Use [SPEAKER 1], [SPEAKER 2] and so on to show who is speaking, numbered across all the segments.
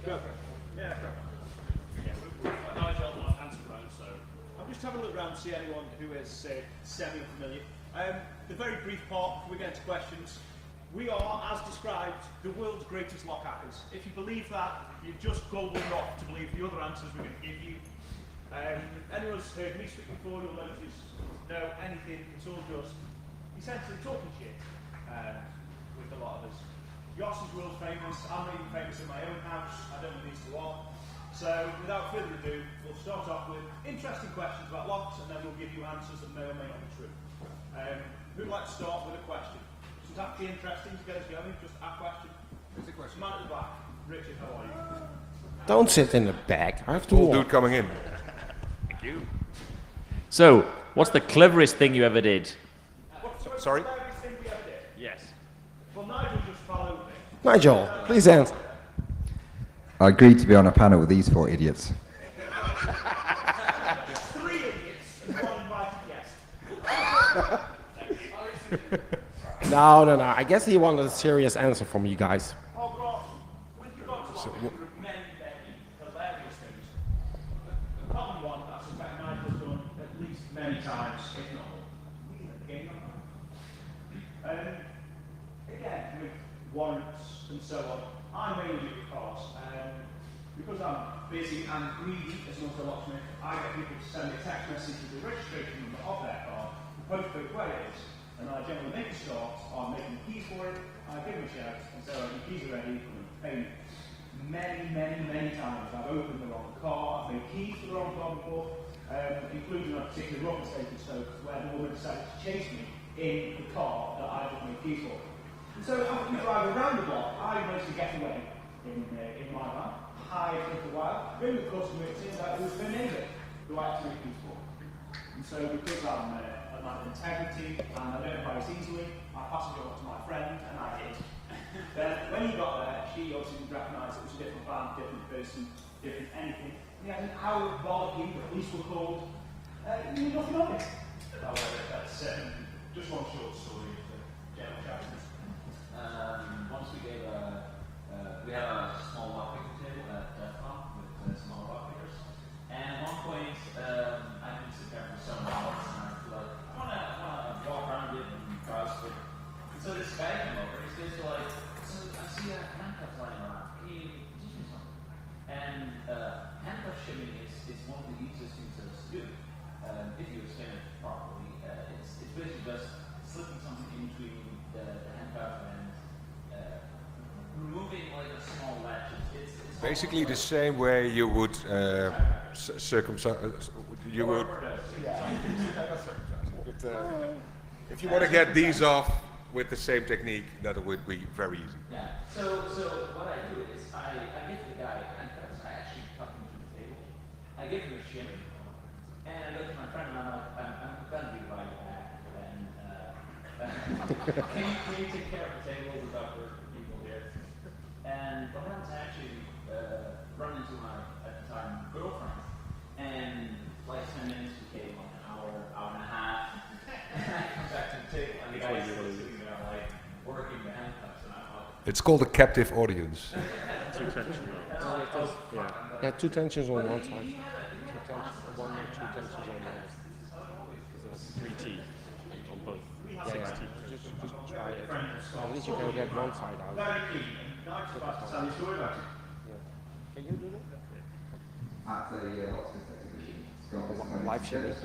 [SPEAKER 1] Go for it. Yeah, go for it. Yeah, Nigel, I've answered around, so I'm just having a look around to see anyone who is semi-familiar. The very brief part before we get into questions. We are, as described, the world's greatest lock hackers. If you believe that, you've just golden off to believe the other answers we're going to give you. Anyone who's heard me speak before, you'll notice know anything, it's all just essentially talking shit with a lot of us. Yoss is world famous, I'm even famous in my own house, I don't know these two are. So without further ado, we'll start off with interesting questions about locks and then we'll give you answers that may or may not be true. Who'd like to start with a question? It's actually interesting to get us going, just a question.
[SPEAKER 2] Who's the question?
[SPEAKER 1] Man at the back, Richard, how are you?
[SPEAKER 3] Don't sit in the back, I have to
[SPEAKER 2] Old
[SPEAKER 3] walk.
[SPEAKER 2] dude coming in.
[SPEAKER 4] Thank you. So, what's the cleverest thing you ever did?
[SPEAKER 2] Sorry?
[SPEAKER 4] Yes.
[SPEAKER 1] Well, Nigel just followed me.
[SPEAKER 3] Nigel, please answer.
[SPEAKER 5] I agreed to be on a panel with these four idiots.
[SPEAKER 1] 3 idiots and 1 invited guest.
[SPEAKER 3] No. I guess he wanted a serious answer from you guys.
[SPEAKER 1] Oh God, with regard to locking, there are many hilarious things. The common one that I suspect Nigel's done at least many times, if not more. Again, with warrants and so on, I mainly do because I'm busy and greedy as an auto locksmith, I get people to send me a text message with the registration number of their car, the postcode where it is, and I generally make a start on making the keys for it, I give them a shout and say, your keys are ready, come and pay me. Many times I've opened the wrong car, I've made keys for the wrong car before, including a particular rock estate in Stoke where the woman decided to chase me in the car that I just made keys for. And so after we drive around the block, I managed to get away in my van, hide for a while, bring the customer, it turns out it was her neighbour who I had to make keys for. And so because I'm a man of integrity and I don't price easily, I passed it on to my friend and I did. Then when he got there, she obviously didn't recognise it was a different van, different person, different anything. He had an hour of bollocking, the police were called. He knew nothing of it. That's just one short story of the general chapters.
[SPEAKER 6] Once we had a small lockpicking table at DEFCON with small lockpickers. And at one point, I've been sitting there for some hours and I feel like, I wanna walk around it and browse it. And so this guy came over, he's just like, so I see a handcuff lying around, can you teach me something? And handcuff shimming is one of the easiest things to do. If you explain it properly, it's basically just slipping something in between the handcuff and removing like a small latch. It's
[SPEAKER 2] Basically the same way you would you would. If you want to get these off with the same technique, that would be very easy.
[SPEAKER 6] Yeah. So what I do is I give the guy handcuffs. I actually tuck him to the table. I give him a shimmy, and I look at my friend and I'm like, I'm gonna be right back. And can you take care of the table without hurting people here? And what happens? I actually run into my, at the time, girlfriend, and like 10 minutes became like an hour and a half, and I come back to the table, and the guy's still sitting there like working the handcuffs, and I'm like,
[SPEAKER 2] It's called a captive audience.
[SPEAKER 3] Yeah, 2 tensions on one side. 1 or 2 tensions on the other.
[SPEAKER 4] 3T on both.
[SPEAKER 3] Yeah. Just try it. At least you can get one side out. Can you do that?
[SPEAKER 5] At the locksmith exhibition, Scott
[SPEAKER 3] Live shimmy.
[SPEAKER 5] this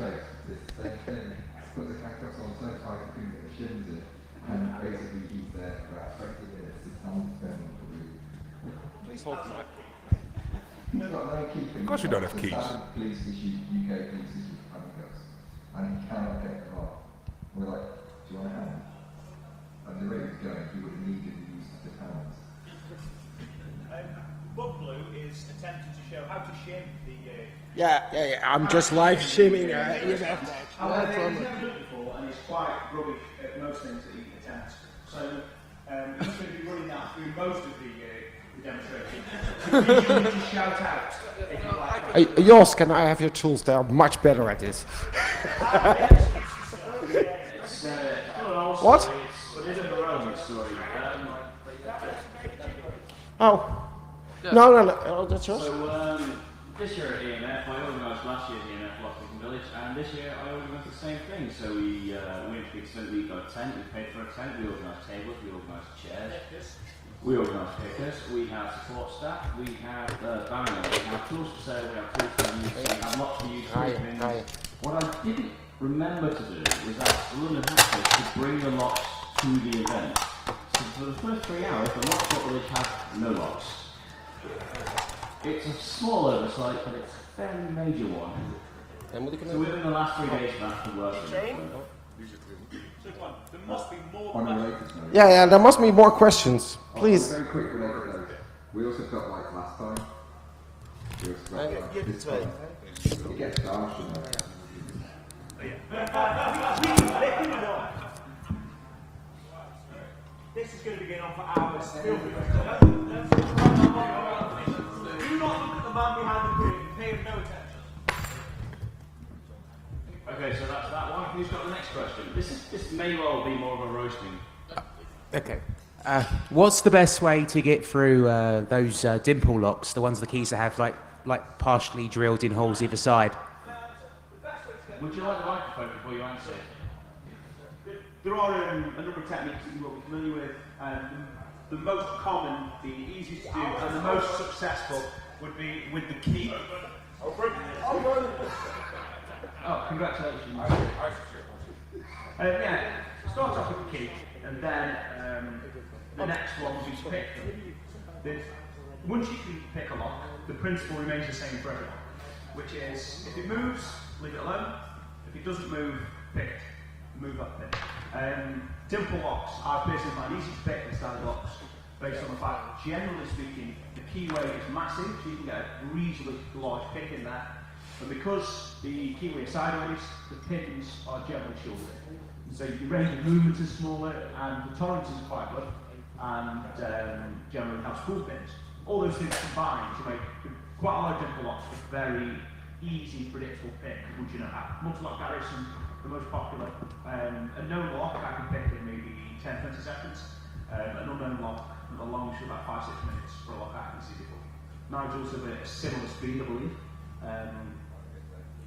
[SPEAKER 5] same thing, put the handcuffs on so tight you couldn't get the shims in, and basically he's there for about 20 minutes, his thumb's going through.
[SPEAKER 3] Please hold my.
[SPEAKER 5] He's got no key.
[SPEAKER 2] Of course we don't have keys.
[SPEAKER 5] Police issue, UK police issue handcuffs, and he cannot get them off. We're like, do you want a hand? And the rate was going, he would immediately use his hands.
[SPEAKER 1] Bug Blue is attempting to show how to shim the.
[SPEAKER 3] Yeah. I'm just live shimming.
[SPEAKER 1] He's never done it before, and he's quite rubbish at most things that he attempts. So he's going to be running that through most of the demonstration. You need to shout out if you like.
[SPEAKER 3] Yours, can I have your tools? They are much better at this. What? Oh. No, that's yours.
[SPEAKER 6] So this year at EMF, I organised last year's EMF Lockpicking Village, and this year I organised the same thing. So we went to extent we got a tent, we paid for a tent, we organised tables, we organised chairs, we organised pickers, we have support staff, we have barrier, we have tools for sale, we have tools for use, we have lots of use for What I didn't remember to do was ask London Hackers to bring the locks to the event. So for the first 3 hours, the Lockport Village had no locks. It's a small oversight, but it's a fairly major one. So within the last 3 days, that's the work.
[SPEAKER 1] So come on, there must be more.
[SPEAKER 5] On a related note.
[SPEAKER 3] Yeah, there must be more questions. Please.
[SPEAKER 5] Very quick related note. We also felt like last time. We also felt like this time. It gets dark, you know.
[SPEAKER 1] This is going to be going on for hours. Feel free. Do not look at the man behind the curtain. Pay him no attention.
[SPEAKER 6] Okay, so that's that one. Who's got the next question? This may well be more of a roasting.
[SPEAKER 7] Okay. What's the best way to get through those dimple locks, the ones the keys that have like partially drilled in holes either side?
[SPEAKER 6] Would you like the microphone before you answer?
[SPEAKER 1] There are a number of techniques that you will be familiar with. The most common, the easiest to do, and the most successful would be with the key.
[SPEAKER 6] Oh, congratulations. Yeah, start off with the key, and then the next one will be to pick them. Once you can pick a lock, the principle remains the same for everyone, which is if it moves, leave it alone. If it doesn't move, pick it. Move up there. Dimple locks, I personally find easy to pick than standard locks, based on the fact that generally speaking, the keyway is massive, so you can get a reasonably large pick in there. And because the keyway is sideways, the pins are generally shorter. So your range of movement is smaller, and the tolerance is quite good, and generally have spool pins. All those things combine to make quite a lot of dimple locks a very easy, predictable pick, which you know, at multi-lock Garrison, the most popular. A known lock I can pick in maybe 10-20 seconds. An unknown lock, the longest for about 5-6 minutes for a lock I can see before. Nigel's of a similar speed, I believe.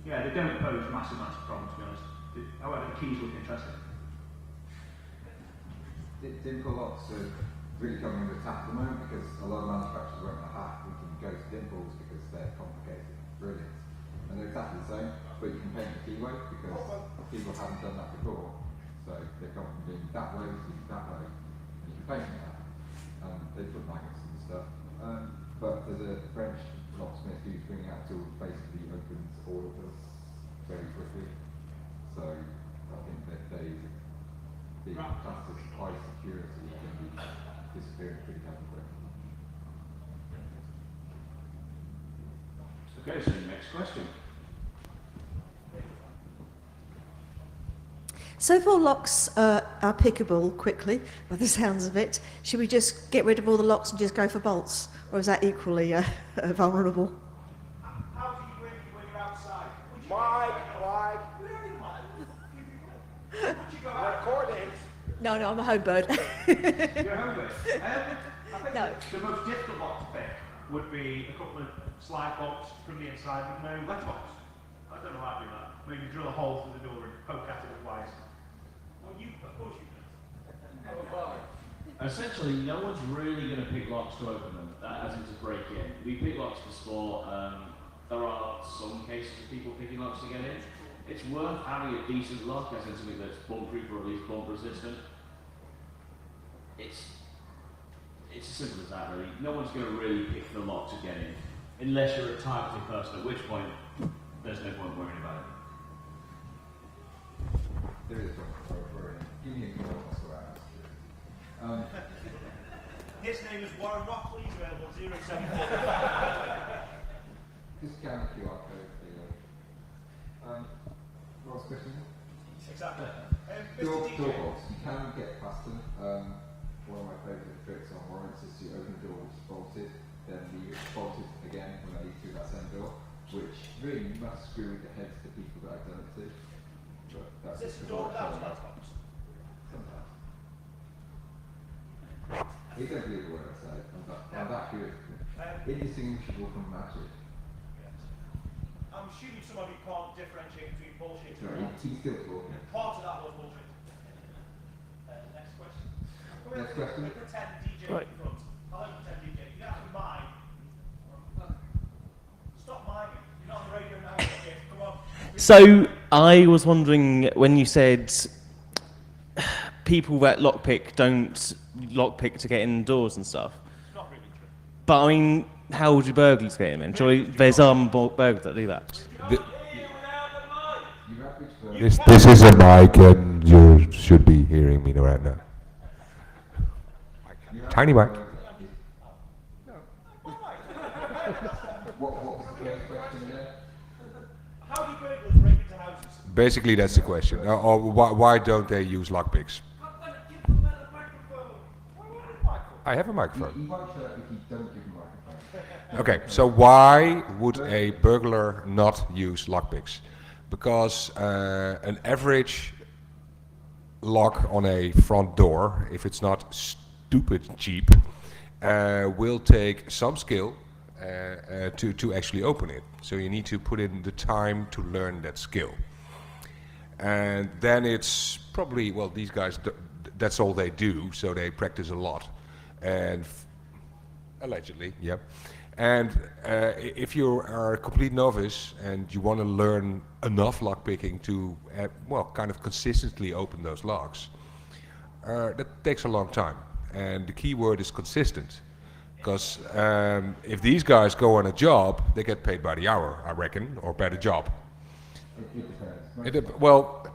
[SPEAKER 6] Yeah, they don't pose massive amounts of problems, to be honest. However, the keys look interesting.
[SPEAKER 5] Dimple locks are really coming under attack at the moment because a lot of manufacturers won't have we can go to dimples because they're complicated. Brilliant. And they're exactly the same, but you can paint the keyway because people haven't done that before. So they've gone from being that way to that way, and you can paint that. They put magnets and stuff. But there's a French locksmith who's bringing out tools basically opens all of us very quickly. So I think that the class of high security can be disappearing pretty quickly.
[SPEAKER 6] Okay, so next question.
[SPEAKER 8] So if all locks are pickable quickly, by the sounds of it, should we just get rid of all the locks and just go for bolts? Or is that equally vulnerable?
[SPEAKER 1] How do you win when you're outside? Would you
[SPEAKER 3] Recording.
[SPEAKER 8] No, I'm a home bird.
[SPEAKER 1] You're a home bird. I think
[SPEAKER 8] No.
[SPEAKER 1] the most difficult lock to pick would be a couple of slide bolts from the inside with no letterbox. I don't know how to do that. Maybe drill a hole through the door and poke at it with wires. Oh, of course you can.
[SPEAKER 6] Essentially, no one's really going to pick locks to open them, as in to break in. We pick locks for sport. There are some cases of people picking locks to get in. It's worth having a decent lock, as in something that's bomb-proof or at least bomb-resistant. It's as simple as that, really. No one's going to really pick the lock to get in, unless you're a targeted person, at which point there's no point worrying about it.
[SPEAKER 5] There is one. Give me a call. That's what I asked.
[SPEAKER 1] His name is Warren Rockley, available 074.
[SPEAKER 5] Just scan the QR code. Last question.
[SPEAKER 1] Exactly.
[SPEAKER 5] Door
[SPEAKER 1] Mr. DJ.
[SPEAKER 5] bolts. You can get past them. One of my favourite tricks on warrants is to open the door which is bolted, then leave it bolted again when I leave through that same door, which really must screw with the heads of the people that I've done it to. But that's
[SPEAKER 1] Is this
[SPEAKER 5] just
[SPEAKER 1] the door without
[SPEAKER 5] sometimes.
[SPEAKER 1] letterbox?
[SPEAKER 5] You don't believe a word I say. I'm that good. Indistinguishable from magic.
[SPEAKER 1] I'm assuming somebody can't differentiate between bullshit and
[SPEAKER 5] Sorry,
[SPEAKER 1] reality.
[SPEAKER 5] he's still talking.
[SPEAKER 1] Part of that was bullshit. Next question.
[SPEAKER 5] Next question.
[SPEAKER 1] The pretend DJ
[SPEAKER 4] Right.
[SPEAKER 1] in front. Hello, pretend DJ. You don't have to mime. Stop miming. You're not on the radio now. Come on.
[SPEAKER 9] So I was wondering when you said people that lockpick don't lockpick to get indoors and stuff.
[SPEAKER 1] It's not really true.
[SPEAKER 9] But I mean, how do burglars get in? Surely there's armed burglars that do that.
[SPEAKER 2] This is a mic, and you should be hearing me right now. Tiny mic.
[SPEAKER 5] What was the first question there?
[SPEAKER 1] How do burglars break into houses?
[SPEAKER 2] Basically, that's the question. Or why don't they use lockpicks? I have a microphone.
[SPEAKER 5] He won't show up if you don't give him a microphone.
[SPEAKER 2] Okay, so why would a burglar not use lockpicks? Because an average lock on a front door, if it's not stupid cheap, will take some skill to actually open it. So you need to put in the time to learn that skill. And then it's probably, well, these guys, that's all they do, so they practice a lot. And allegedly, yep. And if you are a complete novice and you want to learn enough lockpicking to, well, kind of consistently open those locks, that takes a long time. And the key word is consistent. Because if these guys go on a job, they get paid by the hour, I reckon, or by the job. Well,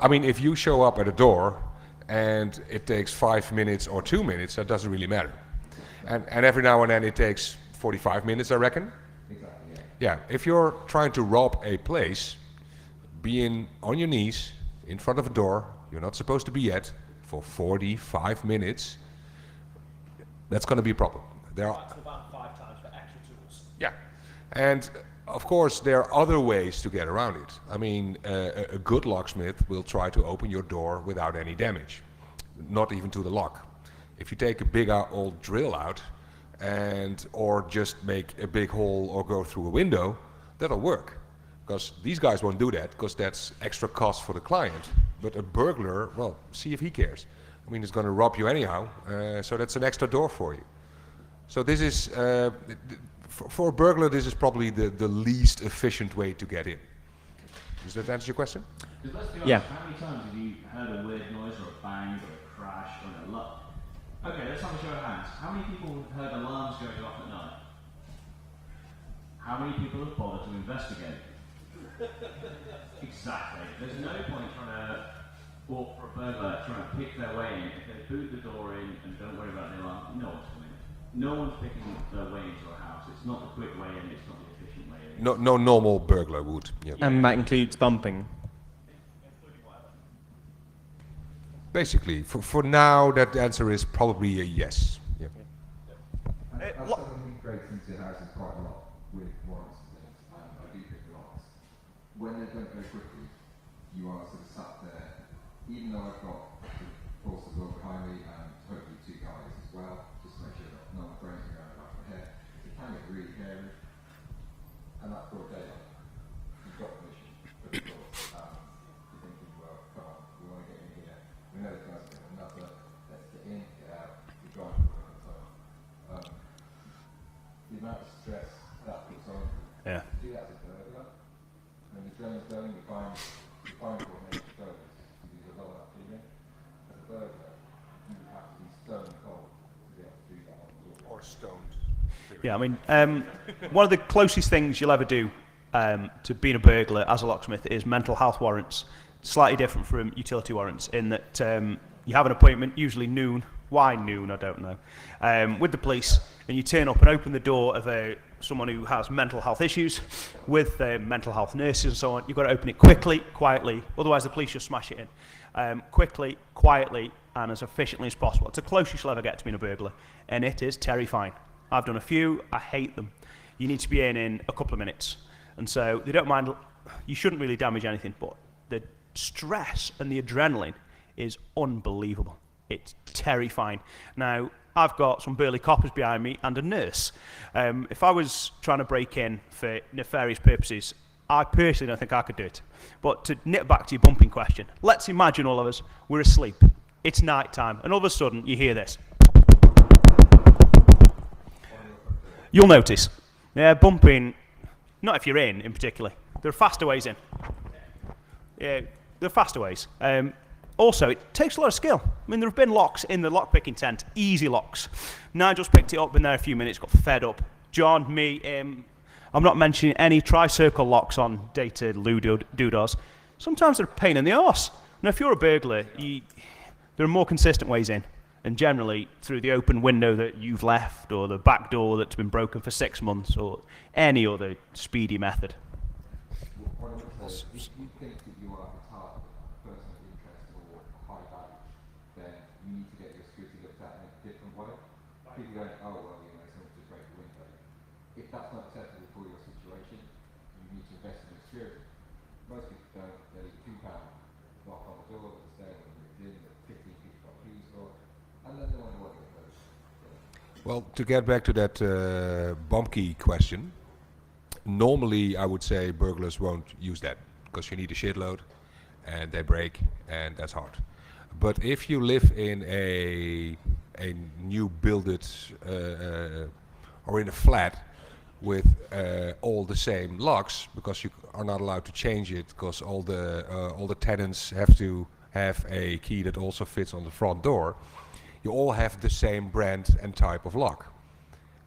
[SPEAKER 2] I mean, if you show up at a door and it takes 5 minutes or 2 minutes, that doesn't really matter. And every now and then it takes 45 minutes, I reckon.
[SPEAKER 5] Exactly,
[SPEAKER 2] Yeah, if you're trying to rob a place, being on your knees in front of a door you're not supposed to be at for 45 minutes, that's going to be a problem. There are,
[SPEAKER 1] About 5 times for extra tools.
[SPEAKER 2] yeah, and of course there are other ways to get around it. I mean, a good locksmith will try to open your door without any damage, not even to the lock. If you take a big old drill out or just make a big hole or go through a window, that'll work. Because these guys won't do that, because that's extra cost for the client. But a burglar, well, see if he cares. I mean, he's going to rob you anyhow, so that's an extra door for you. So this is, for a burglar, this is probably the least efficient way to get in. Does that answer your question?
[SPEAKER 6] Let's be honest,
[SPEAKER 9] Yeah.
[SPEAKER 6] how many times have you heard a weird noise or a bang or a crash or a lock? Okay, let's have a show of hands. How many people have heard alarms going off at night? How many people have bothered to investigate? Exactly. There's no point trying to walk for a burglar, trying to pick their way in. If they boot the door in and don't worry about the alarm, no one's coming in. No one's picking their way into a house. It's not the quick way in, it's not the efficient way in.
[SPEAKER 2] No normal burglar would. Yeah.
[SPEAKER 9] And that includes bumping.
[SPEAKER 2] Basically, for now, that answer is probably a yes. Yeah.
[SPEAKER 5] I've suddenly breaks into houses quite a lot with warrants and things, and I do pick locks. When they don't go quickly, you are sort of sat there, even though I've got the forces all behind me and hopefully 2 guys as well, just to make sure that no one throws me around the back of my head. It can get really hairy, and that's broad daylight. You've got permission for the door. You're thinking, well, come on, we want to get in here. We know the guys are going another. Let's get in, get out. You're driving for a long time. The amount of stress that puts on you.
[SPEAKER 9] Yeah.
[SPEAKER 5] To do that as a burglar, when the drone's going, you find coordinated burglars. You do a lot of that feeling. As a burglar, you have to be stone cold to be able to do that on the door.
[SPEAKER 2] Or stoned.
[SPEAKER 1] Yeah, I mean, one of the closest things you'll ever do to being a burglar as a locksmith is mental health warrants. Slightly different from utility warrants in that you have an appointment, usually noon. Why noon? I don't know. With the police, and you turn up and open the door of someone who has mental health issues with mental health nurses and so on. You've got to open it quickly, quietly. Otherwise, the police just smash it in. Quickly, quietly, and as efficiently as possible. It's the closest you'll ever get to being a burglar, and it is terrifying. I've done a few. I hate them. You need to be in a couple of minutes, and so they don't mind. You shouldn't really damage anything, but the stress and the adrenaline is unbelievable. It's terrifying. Now, I've got some burly coppers behind me and a nurse. If I was trying to break in for nefarious purposes, I personally don't think I could do it. But to nip back to your bumping question, let's imagine all of us, we're asleep. It's night time, and all of a sudden you hear this. You'll notice. Yeah, bumping, not if you're in particular. There are faster ways in. Yeah, there are faster ways. Also, it takes a lot of skill. I mean, there have been locks in the lockpicking tent, easy locks. Nigel's picked it up, been there a few minutes, got fed up. John, me, I'm not mentioning any tri-circle locks on dated Lou doodahs. Sometimes they're a pain in the arse. Now, if you're a burglar, there are more consistent ways in. And generally, through the open window that you've left, or the back door that's been broken for 6 months, or any other speedy method.
[SPEAKER 5] One of the if you think that you are a target, a person of interest or high value, then you need to get your security looked at in a different way. People going, oh well, you know, someone just break the window. If that's not acceptable for your situation, you need to invest in your security. Most people don't. They leave £2 lock on the door that the stair when you're in, that 15 people got keys for, and then they wonder what they get those.
[SPEAKER 2] Well, to get back to that bomb key question, normally I would say burglars won't use that because you need a shitload and they break and that's hard. But if you live in a new builded or in a flat with all the same locks, because you are not allowed to change it because all the tenants have to have a key that also fits on the front door, you all have the same brand and type of lock.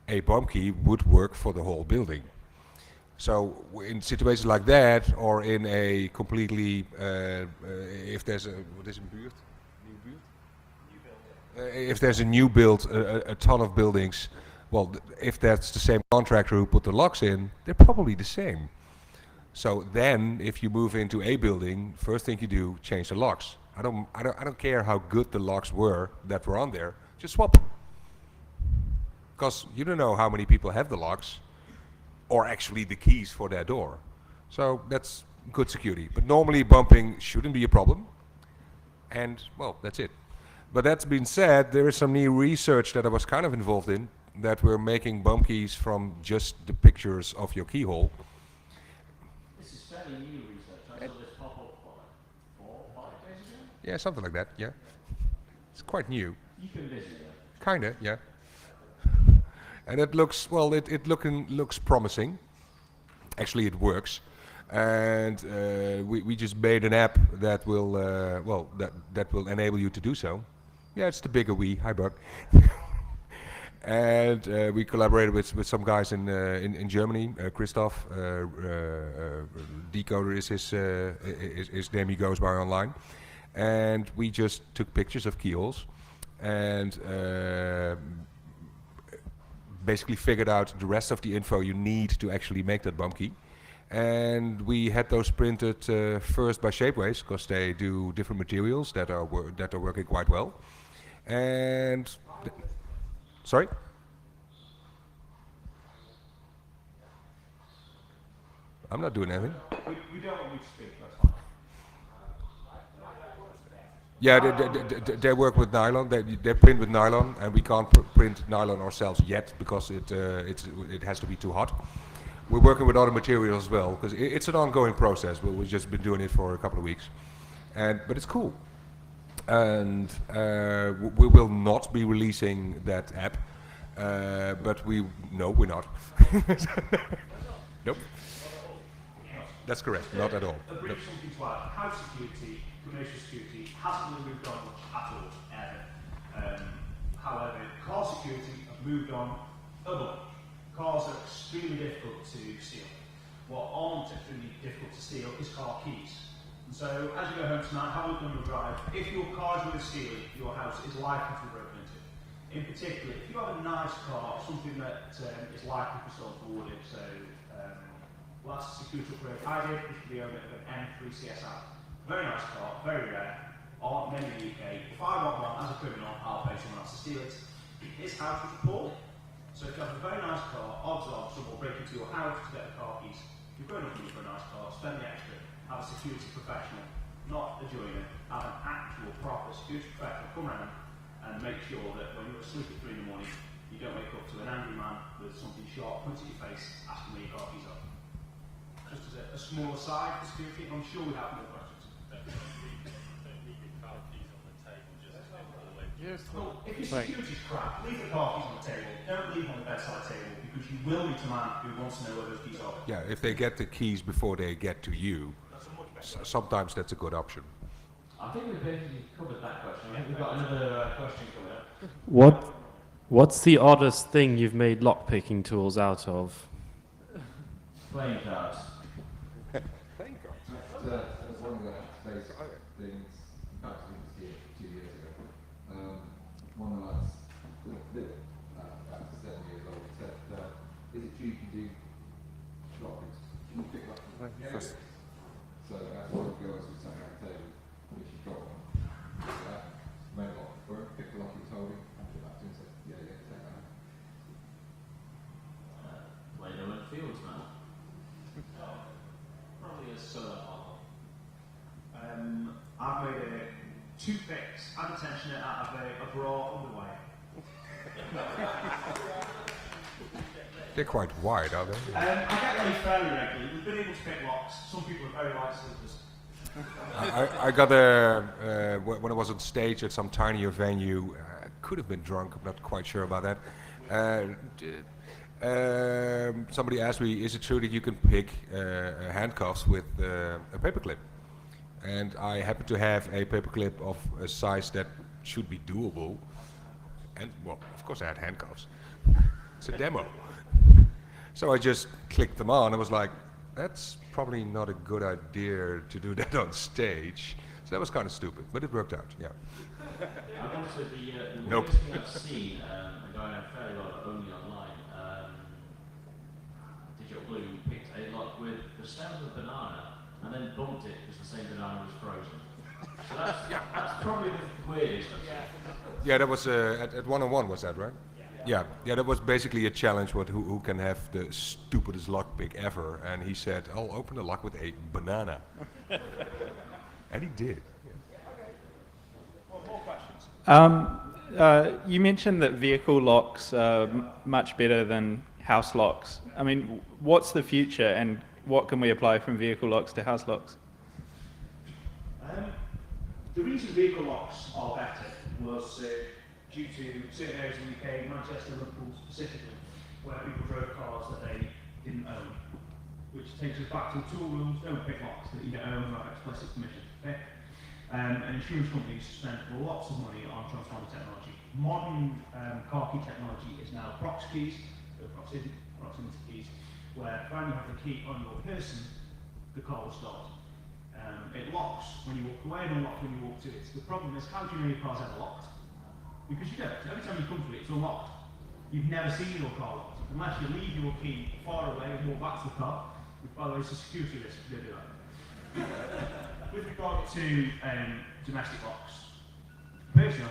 [SPEAKER 2] A bomb key would work for the whole building. So in situations like that, or in a completely, if there's a, what is it, buurt? If there's a new build, a ton of buildings, well, if that's the same contractor who put the locks in, they're probably the same. So then, if you move into a building, first thing you do, change the locks. I don't care how good the locks were that were on there. Just swap them, because you don't know how many people have the locks, or actually the keys for their door. So that's good security. But normally bumping shouldn't be a problem. And well, that's it. But that's been said, there is some new research that I was kind of involved in, that we're making bump keys from just the pictures of your keyhole.
[SPEAKER 6] This is fairly new research. I saw this pop up, what, 4 or 5 days ago?
[SPEAKER 2] Yeah, something like that, yeah. It's quite new.
[SPEAKER 6] You've been busy, though.
[SPEAKER 2] Kinda, yeah. And it looks, well, it looks promising. Actually, it works. And we just made an app that will, well, that will enable you to do so. Yeah, it's the bigger we. Hi, Buck. And we collaborated with some guys in Germany. Christoph, Decoder is his name he goes by online. And we just took pictures of keyholes and basically figured out the rest of the info you need to actually make that bump key. And we had those printed first by Shapeways, because they do different materials that are working quite well. And sorry? I'm not doing anything.
[SPEAKER 1] We don't want you to speak, that's fine.
[SPEAKER 2] Yeah, they work with nylon. They print with nylon, and we can't print nylon ourselves yet because it has to be too hot. We're working with other materials as well, because it's an ongoing process. We've just been doing it for a couple of weeks, but it's cool. And we will not be releasing that app, but we're not. Nope. That's correct. Not at all.
[SPEAKER 1] A brief something to add. House security, commercial security hasn't really moved on much at all, ever. However, car security have moved on a lot. Cars are extremely difficult to steal. What aren't extremely difficult to steal is car keys. And so, as you go home tonight, have a look on your drive. If your car is going to steal it, your house is likely to be broken into. In particular, if you have a nice car, something that is likely to be sold forward, so last security upgrade I did is for the owner of an M3 CSI. Very nice car, very rare, aren't many in the UK. If I want one as a criminal, I'll pay someone else to steal it. His house was appalling. So if you have a very nice car, odds are someone will break into your house to get the car keys. If you're going to look for a nice car, spend the extra, have a security professional, not a joiner, have an actual proper security professional come around, and make sure that when you're asleep at 3 in the morning, you don't wake up to an angry man with something sharp pointed at your face asking where your car keys are. Just as a small aside for security, I'm sure we have more questions. Well, if your security's crap, leave the car keys on the table. Don't leave them on the bedside table because you will meet a man who wants to know where those keys are.
[SPEAKER 2] Yeah, if they get the keys before they get to you, sometimes that's a good option.
[SPEAKER 6] I think we've basically covered that question. I think we've got another question coming up.
[SPEAKER 9] What's the oddest thing you've made lockpicking tools out of?
[SPEAKER 6] Playing cards.
[SPEAKER 5] That's one of the basic things. In fact, I didn't see it 2 years ago. One of the lads, about 7 years old, said, "Is it true you can do lockpicks? Can you pick lockpicks?" Yeah. So that's one of the girls who sat at the table, which she got one. Made a lock for him, picked the lock he was holding, handed it back to him and said, "Yeah, take that out."
[SPEAKER 6] Play-Doh and Fields, man. Probably a solar model.
[SPEAKER 1] I've made toothpicks and a tensioner out of a bra underwire.
[SPEAKER 2] They're quite wide, are they?
[SPEAKER 1] I get them fairly regularly. We've been able to pick locks. Some people are very light sleepers.
[SPEAKER 2] I got when I was on stage at some tinier venue, I could have been drunk, I'm not quite sure about that. Somebody asked me, is it true that you can pick handcuffs with a paperclip? And I happen to have a paperclip of a size that should be doable. And, well, of course I had handcuffs. It's a demo. So I just clicked them on. I was like, that's probably not a good idea to do that on stage. So that was kind of stupid, but it worked out, yeah.
[SPEAKER 6] I've also the
[SPEAKER 2] Nope.
[SPEAKER 6] weirdest thing I've seen, going out fairly well, but only online. Digital Blue picked a lock with the stem of a banana and then bumped it because the same banana was frozen. So that's probably the weirdest.
[SPEAKER 2] Yeah, that was at 101, was that right? Yeah, that was basically a challenge with who can have the stupidest lockpick ever, and he said, "I'll open the lock with a banana," and he did.
[SPEAKER 1] More questions.
[SPEAKER 10] You mentioned that vehicle locks are much better than house locks. I mean, what's the future, and what can we apply from vehicle locks to house locks?
[SPEAKER 1] The reason vehicle locks are better was due to certain areas in the UK, Manchester, Liverpool specifically, where people drove cars that they didn't own, which takes us back to tool rules, don't pick locks that you don't own without explicit permission. Okay? And insurance companies spend lots of money on transponder technology. Modern car key technology is now prox keys, proximity keys, where when you have the key on your person, the car will start. It locks when you walk away and unlocks when you walk to it. The problem is, how do you know your car's ever locked? Because you don't. Every time you come to it, it's unlocked. You've never seen your car locked. Unless you leave your key far away and walk back to the car, which by the way is a security risk if you do that. With regard to domestic locks, personally,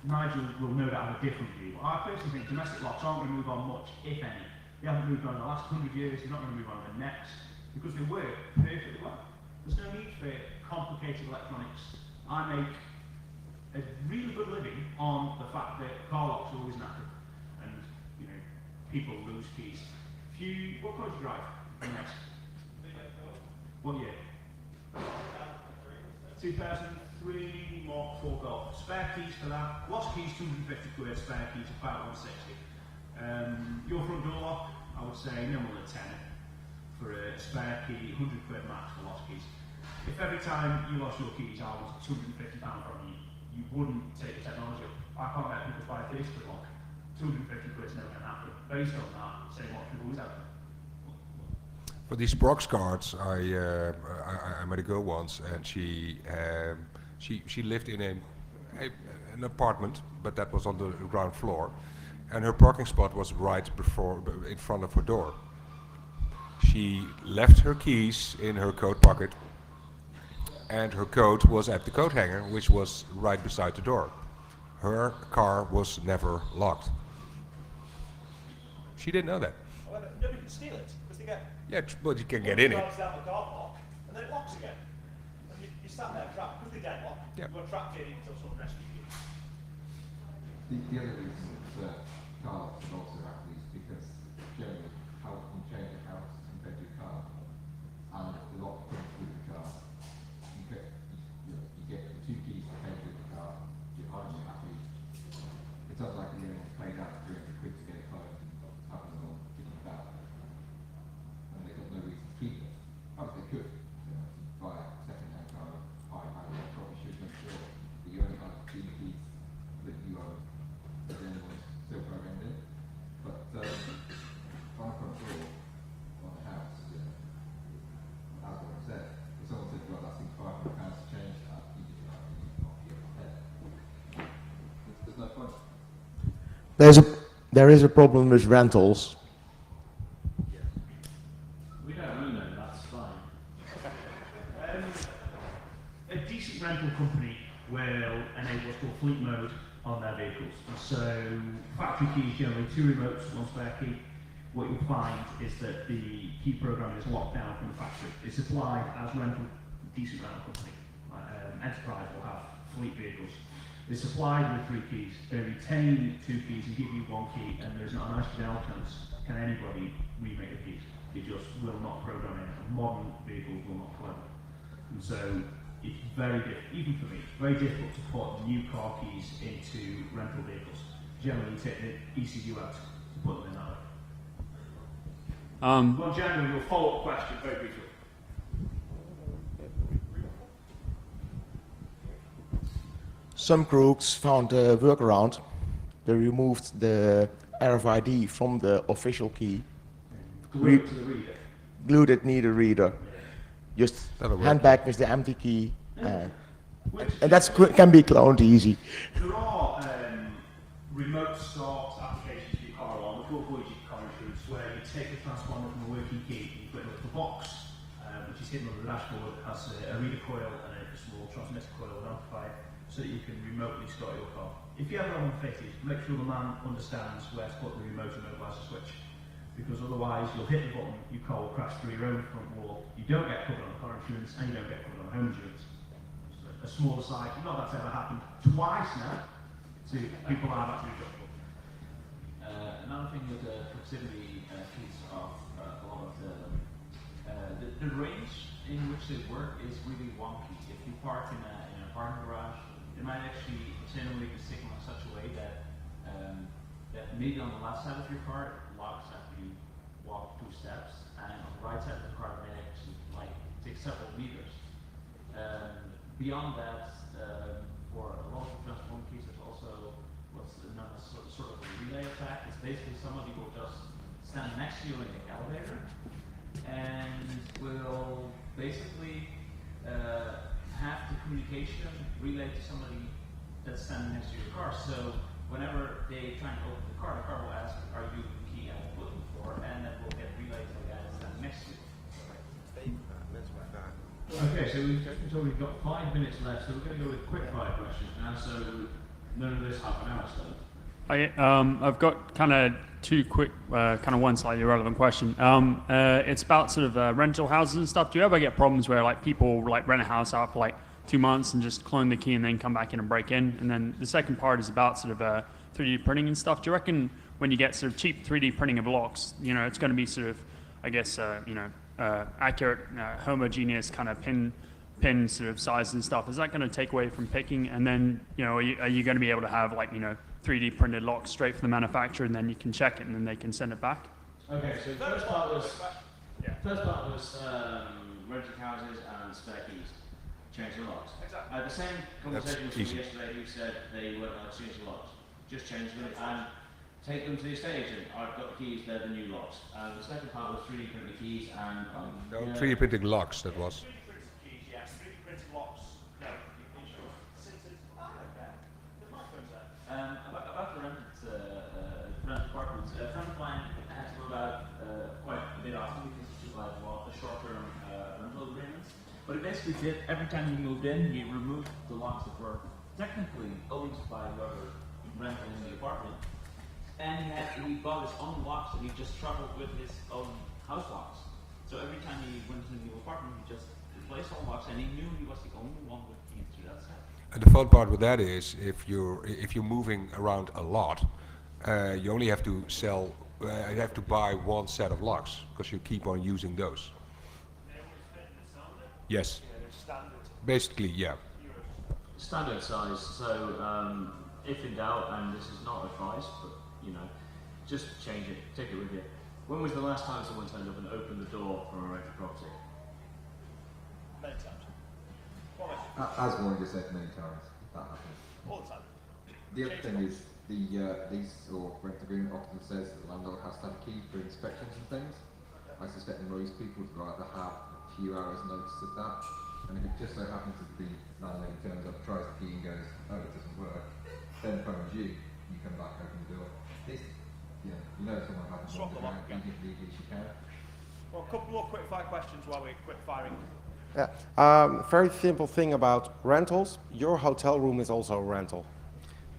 [SPEAKER 1] Nigel will no doubt have a different view, but I personally think domestic locks aren't going to move on much, if any. They haven't moved on in the last 100 years, they're not going to move on in the next, because they work perfectly well. There's no need for complicated electronics. I make a really good living on the fact that car locks are always knackered, and people lose keys. What car do you drive? Next. What year? 2003 Mark 4 Golf. Spare keys for that. Lost keys, 250 quid. Spare keys, about 160. Your front door lock, I would say no more than 10 for a spare key, 100 quid max for lost keys. If every time you lost your keys I was £250 from you, you wouldn't take the technology up. I can't let people buy a 30 quid lock. 250 quid's never going to happen. Based on that, same what people always have.
[SPEAKER 2] For these prox cards, I met a girl once, and she lived in an apartment, but that was on the ground floor, and her parking spot was right in front of her door. She left her keys in her coat pocket, and her coat was at the coat hanger, which was right beside the door. Her car was never locked. She didn't know that.
[SPEAKER 1] Well, nobody can steal it, because they get...
[SPEAKER 2] Yeah, but you can get in it.
[SPEAKER 1] Out the car park, and then it locks again. And you sat there trapped, because they get locked.
[SPEAKER 2] Yeah.
[SPEAKER 1] You got trapped in until someone rescues you.
[SPEAKER 5] The other reason that car locks are also happy is because generally how you can change a house compared to a car, and the lock comes with the car. You get the 2 keys to change with the car. You're hardly happy. It's not like you're getting paid out 300 quid to get it home and having them all kicking about. And they've got no reason to keep it. Oh, they could. Buy a second-hand car of high value. You probably should make sure that you only have 2 keys that you own. That the other one's still programmed in. But on a front door on a house, as I said, if someone said, well, that's £500 to change that, you just knock your head. There's no point.
[SPEAKER 3] There is a problem with rentals.
[SPEAKER 6] We don't own them, that's fine.
[SPEAKER 1] A decent rental company will enable what's called fleet mode on their vehicles. So factory keys, generally 2 remotes, 1 spare key. What you'll find is that the key program is locked down from the factory. It's supplied as decent rental company. Enterprise will have fleet vehicles. It's supplied with 3 keys. They retain 2 keys and give you 1 key, and there's not an accidental chance can anybody remake the keys. They just will not program it. Modern vehicles will not play. And so it's very difficult, even for me, very difficult to put new car keys into rental vehicles. Generally, you take the ECU out to put them in that way. Well, generally, your follow-up question very briefly.
[SPEAKER 3] Some crooks found a workaround. They removed the RFID from the official key,
[SPEAKER 1] Glue it to the reader.
[SPEAKER 3] glued it near the reader, just hand back with the empty key, and that can be cloned easy.
[SPEAKER 1] There are remote start applications for your car alarm, which will avoid your car insurance, where you take the transponder from a working key, you put it into a box, which is hidden under the dashboard, has a reader coil and a small transmitter coil with amplifier, so that you can remotely start your car. If you ever have one fitted, make sure the man understands where to put the remote and mobilize the switch, because otherwise you'll hit the button, your car will crash through your own front wall, you don't get covered on car insurance, and you don't get covered on home insurance. So a small aside, not that's ever happened twice now, to people I've actually got.
[SPEAKER 6] Another thing with the proximity keys of a lot of the range in which they work is really wonky. If you park in a parking garage, it might actually generally be signaled in such a way that that maybe on the left side of your car locks after you walk 2 steps, and on the right side of the car it may actually take several meters. Beyond that, for a lot of transform keys, there's also what's known as sort of a relay attack. It's basically somebody will just stand next to you in the elevator and will basically have the communication relayed to somebody that's standing next to your car. So whenever they try and open the car will ask, are you the key I was looking for? And that will get relayed to the guy that's standing next to you.
[SPEAKER 1] Okay, so we've got 5 minutes left, so we're going to go with quick fire questions now, so none of this half an hour stuff.
[SPEAKER 11] I've got kind of 2 quick, kind of one slightly irrelevant question. It's about sort of rental houses and stuff. Do you ever get problems where people rent a house out for 2 months and just clone the key and then come back in and break in? And then the second part is about sort of 3D printing and stuff. Do you reckon when you get sort of cheap 3D printing of locks, it's going to be sort of, I guess, accurate, homogeneous kind of pin sort of size and stuff? Is that going to take away from picking? And then, are you going to be able to have 3D printed locks straight from the manufacturer, and then you can check it and then they can send it back?
[SPEAKER 1] Okay, so the first part was
[SPEAKER 6] renting houses and spare keys. Change the locks. Exactly. The same conversation was from yesterday who said they weren't allowed to change the locks. Just change them and take them to the estate agent. I've got the keys, they're the new locks. And the second part was 3D printed keys and...
[SPEAKER 2] 3D printing locks, that was.
[SPEAKER 1] 3D printed keys, yeah. 3D printed locks, no.
[SPEAKER 6] About the rent apartments, a friend of mine has to move out quite a bit often because he took a short-term rental agreements. What he basically did, every time he moved in, he removed the locks that were technically owned by whoever rented in the apartment. And he bought his own locks and he just traveled with his own house locks. So every time he went to a new apartment, he just replaced all locks and he knew he was the only one with keys to that set.
[SPEAKER 2] And the fun part with that is if you're moving around a lot, you only have to you have to buy one set of locks because you keep on using those. Yes. Basically, yeah.
[SPEAKER 6] Standard size. So if in doubt, and this is not advice, but just change it. Take it with you. When was the last time someone turned up and opened the door from a rented property?
[SPEAKER 1] Many times.
[SPEAKER 5] As Warren just said many times, that happens.
[SPEAKER 1] All the time.
[SPEAKER 5] The other thing is the lease or rent agreement often says that the landlord has to have a key for inspections and things. I suspect most people would rather have a few hours notice of that. And if it just so happens that the landlady turns up, tries the key and goes, oh, it doesn't work, then phones you, you come back, open the door. This, someone hasn't
[SPEAKER 1] Swap the lock, yeah.
[SPEAKER 5] legally she can.
[SPEAKER 1] Well, a couple more quick fire questions while we're quick firing.
[SPEAKER 3] Yeah. Very simple thing about rentals. Your hotel room is also a rental.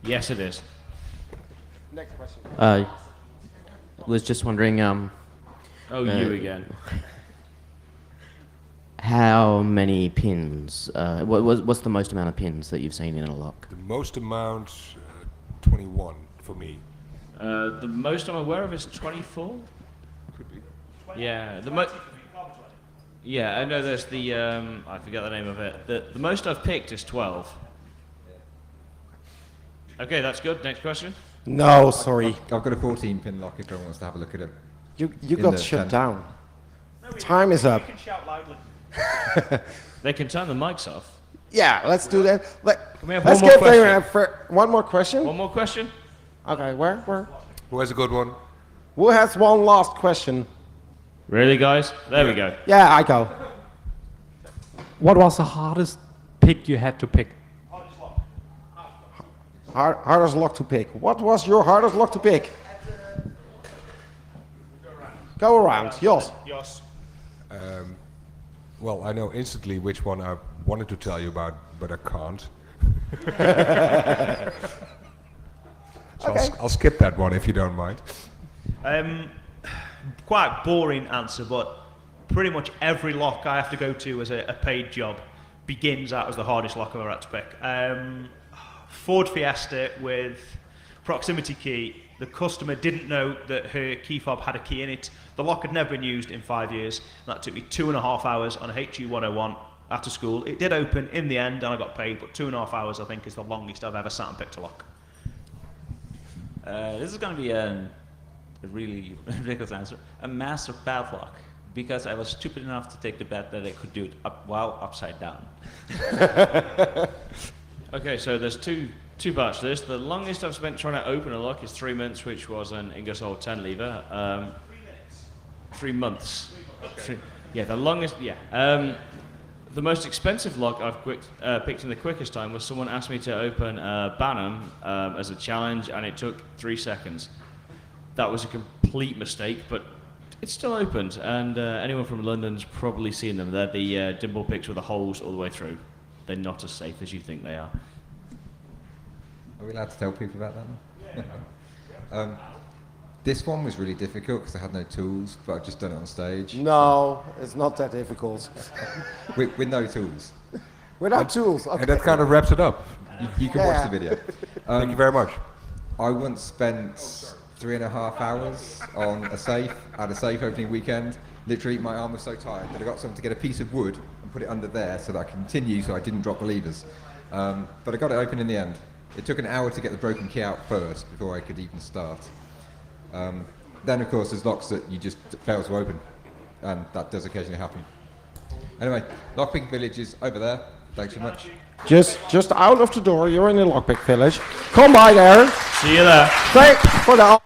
[SPEAKER 4] Yes, it is.
[SPEAKER 3] Next question.
[SPEAKER 12] Was just wondering.
[SPEAKER 4] You again.
[SPEAKER 12] How many pins? What's the most amount of pins that you've seen in a lock?
[SPEAKER 2] The most amount, 21 for me.
[SPEAKER 4] The most I'm aware of is 24.
[SPEAKER 2] Could be.
[SPEAKER 4] Yeah, I know there's the I forget the name of it. The most I've picked is 12. Okay, that's good. Next question.
[SPEAKER 3] No, sorry.
[SPEAKER 5] I've got a 14-pin lock if anyone wants to have a look at it.
[SPEAKER 3] You got shut down. Time is up.
[SPEAKER 1] You can shout loudly.
[SPEAKER 4] They can turn the mics off.
[SPEAKER 3] Yeah, let's do that.
[SPEAKER 4] Can we have
[SPEAKER 3] Let's
[SPEAKER 4] one more
[SPEAKER 3] get there
[SPEAKER 4] question?
[SPEAKER 3] for one more question.
[SPEAKER 4] One more question?
[SPEAKER 3] Okay, where?
[SPEAKER 2] Who has a good one?
[SPEAKER 3] Who has one last question?
[SPEAKER 4] Really, guys? There we go.
[SPEAKER 3] Yeah, I go.
[SPEAKER 13] What was the hardest pick you had to pick?
[SPEAKER 3] Hardest lock to pick. What was your hardest lock to pick? Go around. Jos.
[SPEAKER 2] Well, I know instantly which one I wanted to tell you about, but I can't. So
[SPEAKER 3] Okay.
[SPEAKER 2] I'll skip that one if you don't mind.
[SPEAKER 14] Quite boring answer, but pretty much every lock I have to go to as a paid job begins out as the hardest lock I've ever had to pick. Ford Fiesta with proximity key. The customer didn't know that her key fob had a key in it. The lock had never been used in 5 years. That took me 2.5 hours on a HU 101 after school. It did open in the end and I got paid, but 2.5 hours I think is the longest I've ever sat and picked a lock.
[SPEAKER 6] This is going to be a really ridiculous answer. A master padlock, because I was stupid enough to take the bet that I could do it while upside down.
[SPEAKER 4] Okay, so there's two parts to this. The longest I've spent trying to open a lock is 3 minutes, which was an Ingersoll 10 lever. 3 months. Yeah, the longest. Yeah. The most expensive lock I've picked in the quickest time was someone asked me to open Banham as a challenge, and it took 3 seconds. That was a complete mistake, but it still opened, and anyone from London's probably seen them. They're the dimple picks with the holes all the way through. They're not as safe as you think they are.
[SPEAKER 5] Are we allowed to tell people about that? This one was really difficult because I had no tools, but I've just done it on stage.
[SPEAKER 3] No, it's not that difficult.
[SPEAKER 5] with no tools.
[SPEAKER 3] Without tools. Okay.
[SPEAKER 2] And that kind of wraps it up.
[SPEAKER 5] You can watch the video.
[SPEAKER 2] Thank you very much.
[SPEAKER 5] I once spent 3.5 hours on a safe at a safe opening weekend. Literally, my arm was so tired that I got someone to get a piece of wood and put it under there so that I could continue, so I didn't drop the levers. But I got it open in the end. It took an hour to get the broken key out first before I could even start. Then, of course, there's locks that you just fail to open, and that does occasionally happen. Anyway, Lockpicking Village is over there. Thanks so much.
[SPEAKER 3] Just out of the door, you're in the Lockpick Village. Come by there.
[SPEAKER 4] See you there.
[SPEAKER 3] Thanks for the